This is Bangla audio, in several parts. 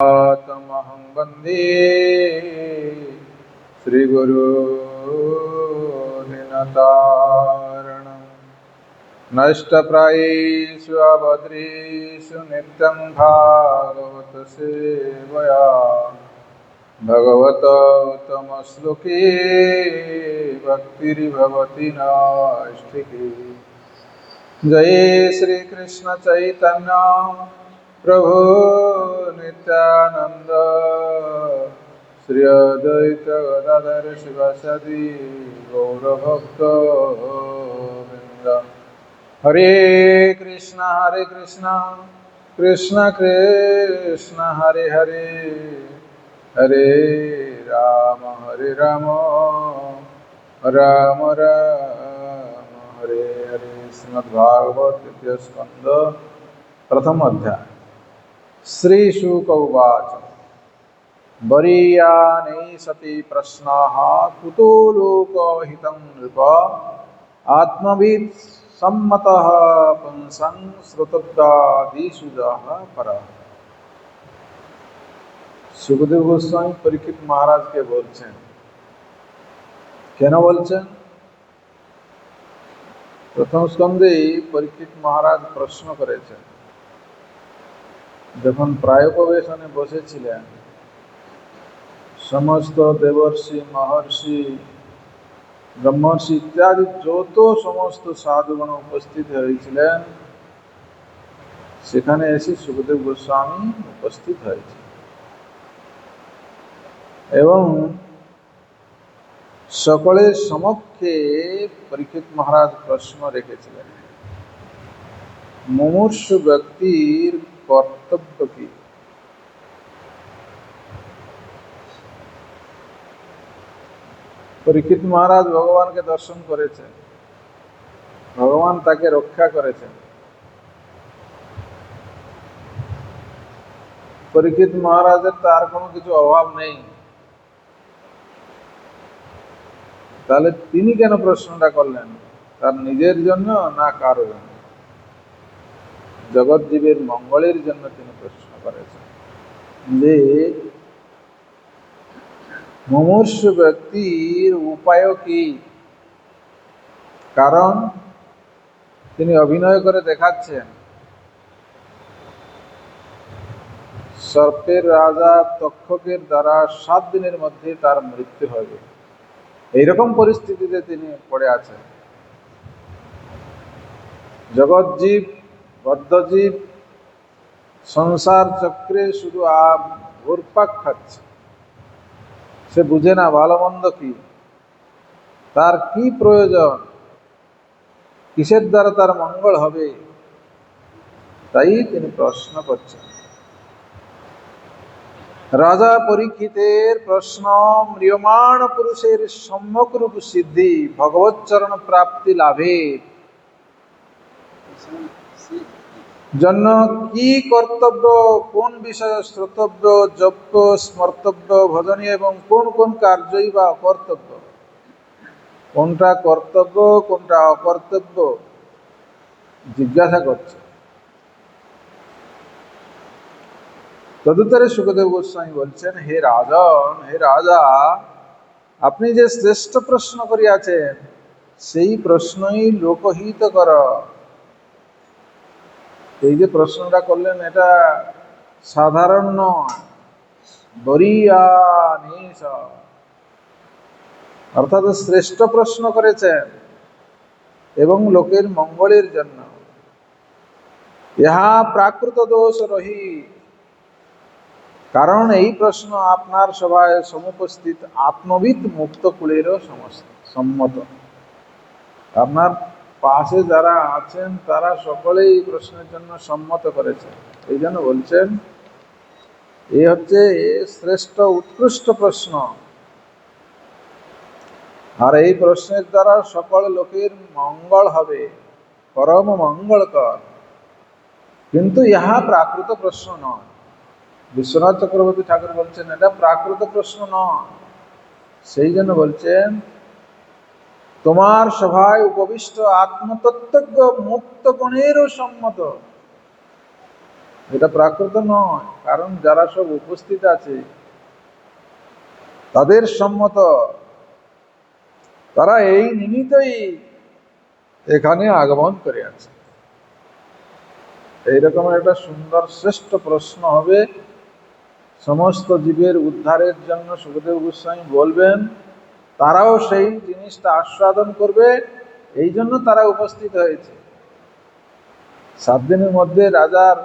तमहं वन्दे श्रीगुरो दीनतारणं नष्टप्रायेषु अभद्रेषु नित्यं भागवत सेवया भगवतोत्तमश्लोके भक्तिर्भवति नैष्ठिकी। जय श्री कृष्ण चैतन्य प्रभु नित्यानंद श्री अद्वैत गदाधर शिवासादि गौरभक्त वृंद। हरे कृष्ण कृष्ण कृष्ण हरे हरे, हरे राम राम राम हरे हरे। श्रीमद्भागवत तृतीय स्कंद प्रथम अध्याय। श्री शुक उवाच वरीयाने सति प्रश्नाः कुतो लोकहितं नृप आत्मवित् सम्मतः पुंसं श्रुतब्दादिषुजः परः। सुखदेव गोस्वामी परीक्षित महाराज के बोलছেন, কেন বলছেন? প্রথম স্কন্ধেই পরীক্ষিত মহারাজ প্রশ্ন করেছেন। যখন প্রায়োপবেশনে বসেছিলেন, সমস্ত দেবর্ষি মহর্ষি ব্রহ্মর্ষি ইত্যাদি যত সমস্ত সাধুগণ উপস্থিত হয়েছিলেন, সেখানে এসে সুখদেব গোস্বামী উপস্থিত হয়েছে এবং সকলের সমক্ষে পরীক্ষিত মহারাজ প্রশ্ন রেখেছিলেন, মুমূর্ষু ব্যক্তির কর্তব্য কি? পরীক্ষিত মহারাজ ভগবানকে দর্শন করেছেন, ভগবান তাকে রক্ষা করেছেন। পরীক্ষিত মহারাজের তার কোনো কিছু অভাব নেই, তাহলে তিনি কেন প্রশ্নটা করলেন? তার নিজের জন্য না কারো জন্য? জগৎ জীবের মঙ্গলের জন্য তিনি প্রশ্ন করেছেন যে মুমূর্ষু ব্যক্তির উপায় কি। কারণ তিনি অভিনয় করে দেখাচ্ছেন সর্পের রাজা তক্ষকের দ্বারা 7 দিনের মধ্যে তার মৃত্যু হবে, এইরকম পরিস্থিতিতে তিনি পড়ে আছেন। জগৎ জীব বদ্ধজীব সংসার চক্রে শুধু ঘুরপাক খাচ্ছে, সে বুঝে না ভালো মন্দ কি, তার কি প্রয়োজন, কিসের দ্বারা তার মঙ্গল হবে, তাই তিনি প্রশ্ন করছেন। রাজা পরীক্ষিতের প্রশ্ন ম্রিয়মাণ পুরুষের সম্যক রূপ সিদ্ধি ভগবত চরণ প্রাপ্তি লাভের জন্য কি কর্তব্য, কোন বিষয় শ্রোতব্য, যোগ্য, স্মর্তব্য, ভজনীয় এবং কোন কোন কার্যই বা অকর্তব্য, কোনটা কর্তব্য কোনটা অকর্তব্য জিজ্ঞাসা করছে। তদুত্তরে সুখদেব গোস্বামী বলছেন, হে রাজন, হে রাজা, আপনি যে শ্রেষ্ঠ প্রশ্ন করিয়াছেন সেই প্রশ্নই লোকহিত কর। এই যে প্রশ্নটা করলেন এটা সাধারণ নয়, বরীয়ানেশ, অর্থাৎ শ্রেষ্ঠ প্রশ্ন করেছেন এবং লোকের মঙ্গলের জন্য। ইহা প্রাকৃত দোষ রহি, কারণ এই প্রশ্ন আপনার সভায় সমুপস্থিত আত্মবিদ মুক্ত কুলেরও সম্মত। আপনার পাশে যারা আছেন তারা সকলেই এই প্রশ্নের জন্য সম্মত করেছেন। এই জন্য বলছেন এই হচ্ছে শ্রেষ্ঠ উৎকৃষ্ট প্রশ্ন, আর এই প্রশ্নের দ্বারা সকল লোকের মঙ্গল হবে, পরম মঙ্গলকর। কিন্তু ইহা প্রাকৃত প্রশ্ন নয়। বিশ্বনাথ চক্রবর্তী ঠাকুর বলছেন এটা প্রাকৃত প্রশ্ন নয়। সেই জন্য বলছেন তোমার সভায় উপবিষ্ট আত্মতত্ত্বজ্ঞ মুক্তগণেরও সম্মত। এটা প্রাকৃত নয়, কারণ যারা সব উপস্থিত আছে তাদের সম্মত, তারা এই নিমিত্তই এখানে আগমন করে আছে। এইরকম একটা সুন্দর শ্রেষ্ঠ প্রশ্ন হবে, সমস্ত জীবের উদ্ধারের জন্য সুখদেব গোস্বামী বলবেন, তারাও সেই জিনিসটা আস্বাদন করবে, এই জন্য তারা উপস্থিত হয়েছে। 7 দিনের মধ্যে রাজার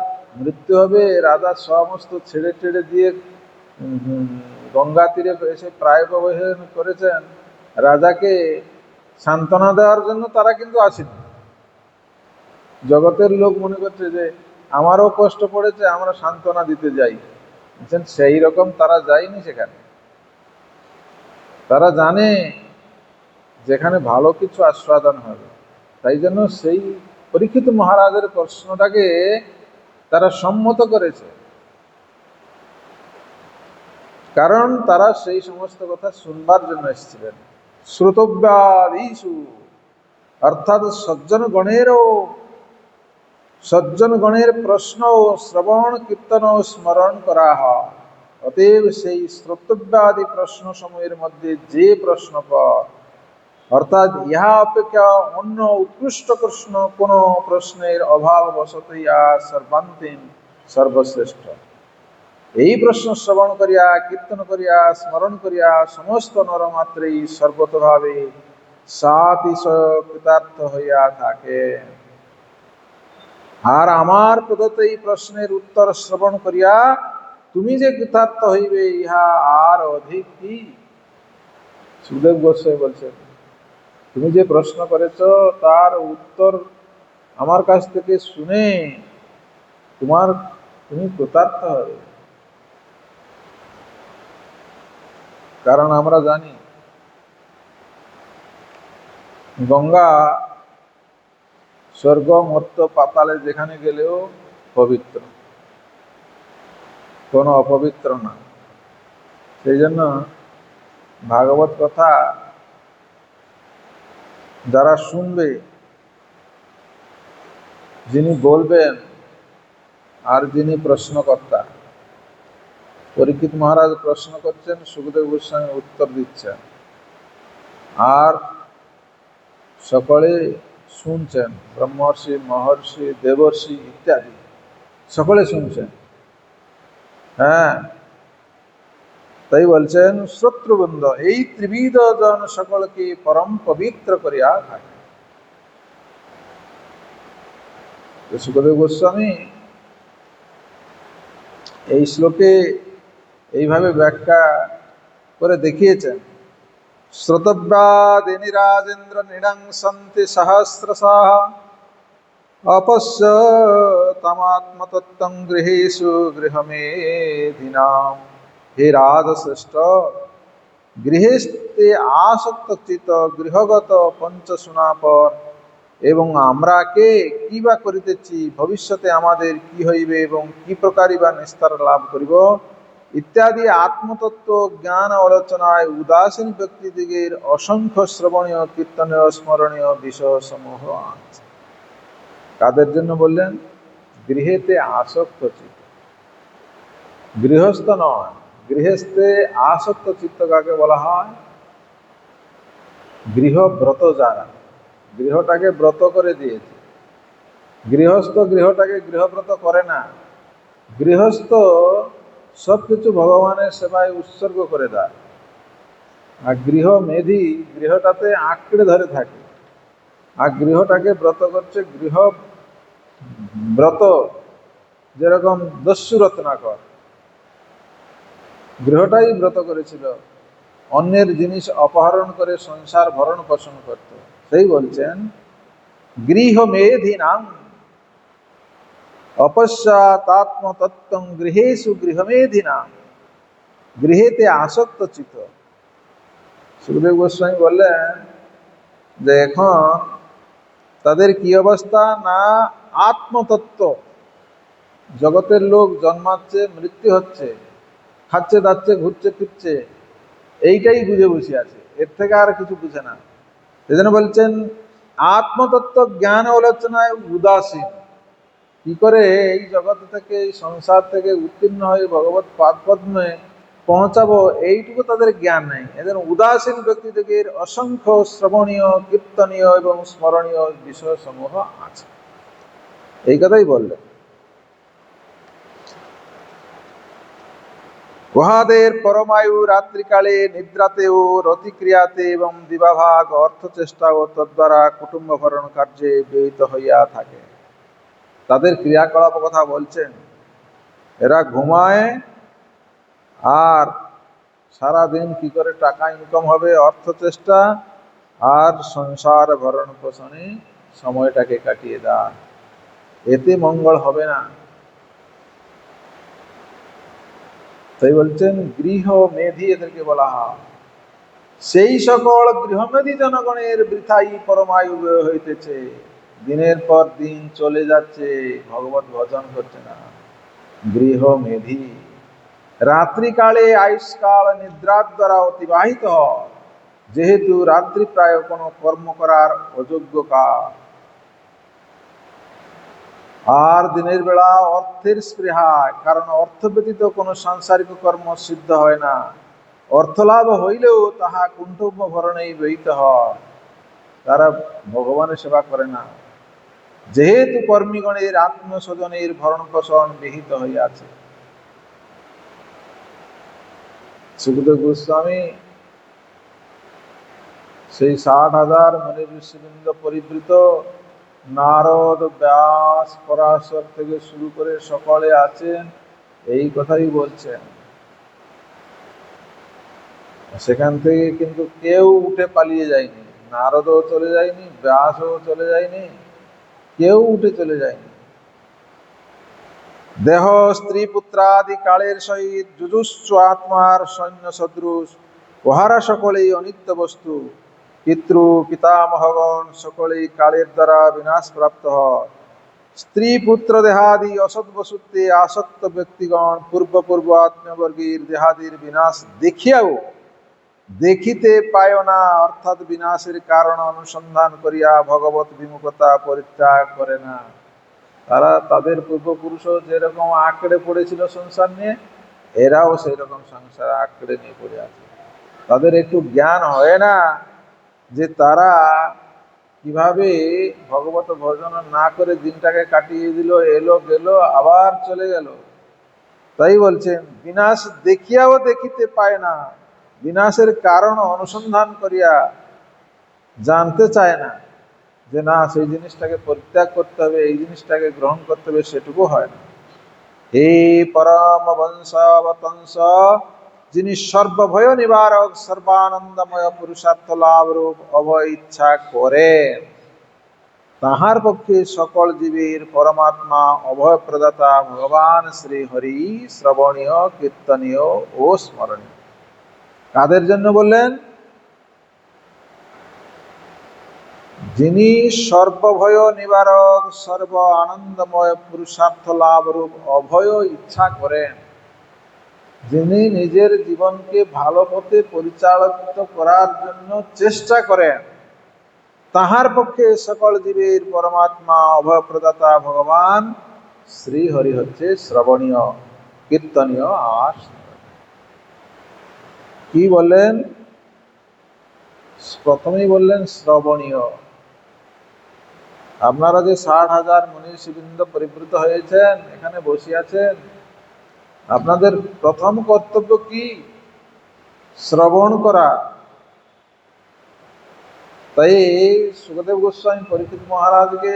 মৃত্যু হবে, রাজা সমস্ত ছেড়ে ছেড়ে দিয়ে গঙ্গা তীরে এসে প্রায় প্রবহন করেছেন। রাজাকে সান্ত্বনা দেওয়ার জন্য তারা কিন্তু আসেনি। জগতের লোক মনে করছে যে আমারও কষ্ট পড়েছে, আমরা সান্ত্বনা দিতে যাই, সেই রকম তারা যায়নি সেখানে। তারা জানে যেখানে ভালো কিছু আস্বাদন হবে, তাই জন্য সেই পরীক্ষিত মহারাজের প্রশ্নটাকে তারা সম্মত করেছে, কারণ তারা সেই সমস্ত কথা শুনবার জন্য এসেছিলেন। শ্রোতব্যাদিষু, অর্থাৎ সজ্জনগণের প্রশ্ন ও শ্রবণ কীর্তন ও স্মরণ করা হয়। অতএব সেই শ্রোতব্যাদি প্রশ্ন সময়ের মধ্যে যে প্রশ্ন পর, অর্থাৎ ইহা অপেক্ষা অন্য উৎকৃষ্ট প্রশ্ন কোন প্রশ্নের অভাব বশত ইহা সর্বান্তিম সর্বশ্রেষ্ঠ। এই প্রশ্ন শ্রবণ করিয়া কীর্তন করিয়া স্মরণ করিয়া সমস্ত নরমাত্রেই সর্বতভাবে সাতিশয় কৃতার্থ হইয়া থাকে। আর আমার প্রদত্ত এই প্রশ্নের উত্তর শ্রবণ করিয়া তুমি যে কৃতার্থ হইবে, ইহা আর অধিক কি? সুখদেব গোস্বামী বলছেন, তুমি যে প্রশ্ন করেছ তার উত্তর আমার কাছ থেকে শুনে তুমি কৃতার্থ হবে। কারণ আমরা জানি গঙ্গা স্বর্গ মর্ত্য পাতালে যেখানে গেলেও পবিত্র, কোনো অপবিত্র না। সেই জন্য ভাগবত কথা যারা শুনবে, যিনি বলবেন আর যিনি প্রশ্নকর্তা, পরীক্ষিত মহারাজ প্রশ্ন করছেন, সুখদেব গোস্বামী উত্তর দিচ্ছেন, আর সকলে শুনছেন, ব্রহ্মর্ষি মহর্ষি দেবর্ষি ইত্যাদি সকলে শুনছেন। হ্যাঁ, তাই বলছেন শ্রোতৃবৃন্দ এই ত্রিবিধ জন সকলকে পরম পবিত্র করিয়া থাকে। সুখদেব গোস্বামী এই শ্লোকে এইভাবে ব্যাখ্যা করে দেখিয়েছেন, শ্রোতব্যাদিনী রাজেন্দ্র নিডংসন্তি সহস্রশঃ অপশ্যতামাত্মতত্ত্বং গৃহেষু গৃহমেধিনাম। হে রাজশ্রেষ্ঠ, গৃহেস্তে আসক্ত চিত গৃহগত পঞ্চ শোনা পর এবং আমরা কে কি বা করিতেছি, ভবিষ্যতে আমাদের কি হইবে এবং কি প্রকারই বা নিস্তার লাভ করিব ইত্যাদি আত্মতত্ত্ব জ্ঞান আলোচনায় উদাসীন ব্যক্তিদিগের অসংখ্য শ্রবণীয় কীর্তনীয় স্মরণীয় বিষয় সমূহ আছে। কাদের জন্য বললেন? গৃহেতে আসক্ত চিত্ত, গৃহস্থ নয়। গৃহস্থে আসক্ত চিত্ত কাকে বলা হয়? গৃহব্রত যারা, গৃহটাকে ব্রত করে দিয়েছে। গৃহস্থ গৃহটাকে গৃহব্রত করে না। গৃহস্থ সবকিছু ভগবানের সেবায় উৎসর্গ করে দেয়, আর গৃহমেধি গৃহটাতে আঁকড়ে ধরে থাকে, আর গৃহটাকে ব্রত করছে। গৃহ ব্রত যেরকম দস্যু রত্নাকর গৃহটাই ব্রত করেছিল, অন্যের জিনিস অপহরণ করে সংসার ভরণ পোষণ করত। সেই বলছেন গৃহমেধি নাম অপশ্চাতাত্মতত্ত্বং গৃহেষু গৃহমেধি নাম। গৃহেতে আসক্ত চিত্ত। সুখদেব গোস্বামী বললেন যে এখন তাদের কি অবস্থা না, আত্মতত্ত্ব, জগতের লোক জন্মাচ্ছে, মৃত্যু হচ্ছে, খাচ্ছে দাচ্ছে ঘুরছে ফিরছে, এইটাই বুঝে বসে আছে, এর থেকে আর কিছু বুঝে না। এই জন্য বলছেন আত্মতত্ত্ব জ্ঞান আলোচনায় উদাসীন। কি করে এই জগৎ থেকে, এই সংসার থেকে উত্তীর্ণ হয়ে ভগবত পাদপদ্মে পৌঁছাবো এইটুকু তাদের জ্ঞান নেই। এদের উদাসীন ব্যক্তিদের অসংখ্য শ্রবণীয়, কীর্তনীয় এবং স্মরণীয় বিষয় সমূহ আছে। এই কথাই বললেন। উহাদের পরমায়ু রাত্রিকালে নিদ্রাতেও, রতিক্রিয়াতে এবং দিবাভাগ অর্থ চেষ্টা ও তদ্বারা কুটুম্ব ভরণ কার্যে ব্যয়িত হইয়া থাকে। তাদের ক্রিয়াকলাপ কথা বলছেন। এরা ঘুমায় আর সারাদিন কি করে টাকা ইনকাম হবে, অর্থ চেষ্টা আর সংসার ভরণ পোষণে সময়টাকে কাটিয়ে দেয়। এতে মঙ্গল হবে না। তাই বলছেন গৃহ মেধি এদেরকে বলা হয়। সেই সকল গৃহমেধি জনগণের বৃথাই পরমায়ু ব্যয় হইতেছে। দিনের পর দিন চলে যাচ্ছে, ভগবত ভজন করছে না। গৃহমেধি রাত্রিকালে আয়ুষ্কাল নিদ্রার দ্বারা অতিবাহিত হয়, যেহেতু রাত্রি প্রায় কোনো কর্ম করার অযোগ্য কাল। আর দিনের বেলা অর্থের স্পৃহায়, কারণ অর্থ ব্যতীত কোনো সাংসারিক কর্ম সিদ্ধ হয় না। অর্থলাভ হইলেও তাহা কুণ্ঠব্য ভরণেই ব্যয়িত হয়। তারা ভগবানের সেবা করে না, যেহেতু কর্মীগণের আত্মস্বজনের ভরণ পোষণ বিহিত হইয়াছে। সুখদেব গোস্বামী সেই 60,000 মুনি ঋষিবৃন্দ পরিবৃত নারদ, ব্যাস, পরাশর থেকে শুরু করে সকলে আছেন, এই কথাই বলছেন। সেখান থেকে কিন্তু কেউ উঠে পালিয়ে যায়নি। নারদও চলে যায়নি, ব্যাসও চলে যায়নি, কেউ উঠে চলে যায়নি। দেহ, স্ত্রী, পুত্রাদি কালের সহিত যুজুস্ব আত্মার সৈন্য সদৃশ, উহারা সকলেই অনিত্য বস্তু। পিতৃ পিতামহগণ সকলেই কালের দ্বারা বিনাশ প্রাপ্ত হয়। স্ত্রী পুত্র দেহাদি অসৎ বসুতে আসক্ত ব্যক্তিগণ পূর্ব আত্মবর্গীর দেহাদির বিনাশ দেখিয়াও দেখিতে পায় না, অর্থাৎ বিনাশের কারণ অনুসন্ধান করিয়া ভগবত বিমুখতা পরিত্যাগ করে না। তারা তাদের পূর্বপুরুষও যেরকম আঁকড়ে পড়েছিল সংসার নিয়ে, এরাও সেই রকম সংসার আঁকড়ে নিয়ে পড়ে আছে। তাদের একটু জ্ঞান হয় না যে তারা কিভাবে ভগবত ভজন না করে দিনটাকে কাটিয়ে দিল, এলো গেল আবার চলে গেল। তাই বলছেন বিনাশ দেখিয়াও দেখিতে পায় না, বিনাশের কারণ অনুসন্ধান করিয়া জানতে চায় না, যে না সেই জিনিসটাকে পরিত্যাগ করতে হবে, এই জিনিসটাকে গ্রহণ করতে হবে, সেটুকু হয় না। এই পরম বংশাবতংস, যিনি সর্বভয় নিবারক, সর্বানন্দময় পুরুষার্থ লাভ রূপ অভয় ইচ্ছা করেন, তাহার পক্ষে সকল জীবের পরমাত্মা অভয় প্রদাতা ভগবান শ্রী হরি শ্রবণীয়, কীর্তনীয় ও স্মরণীয়। কাদের জন্য বললেন? যিনি সর্বভয় নিবারক, সর্ব আনন্দময় পুরুষার্থ লাভ রূপ অভয় ইচ্ছা করেন, যিনি নিজের জীবনকে ভালো পথে পরিচালিত করার জন্য চেষ্টা করেন, তাহার পক্ষে সকল জীবের পরমাত্মা অভয় প্রদাতা ভগবান শ্রী হরি হচ্ছে শ্রবণীয়, কীর্তনীয় আর কি বললেন? প্রথমেই বললেন শ্রবণীয়। আপনারা যে 60,000 মুনি ঋষিবৃন্দ পরিবৃত হয়েছেন, এখানে বসে আছেন, আপনাদের প্রথম কর্তব্য কি? শ্রবণ করা। তাই সুখদেব গোস্বামী পরীক্ষিত মহারাজকে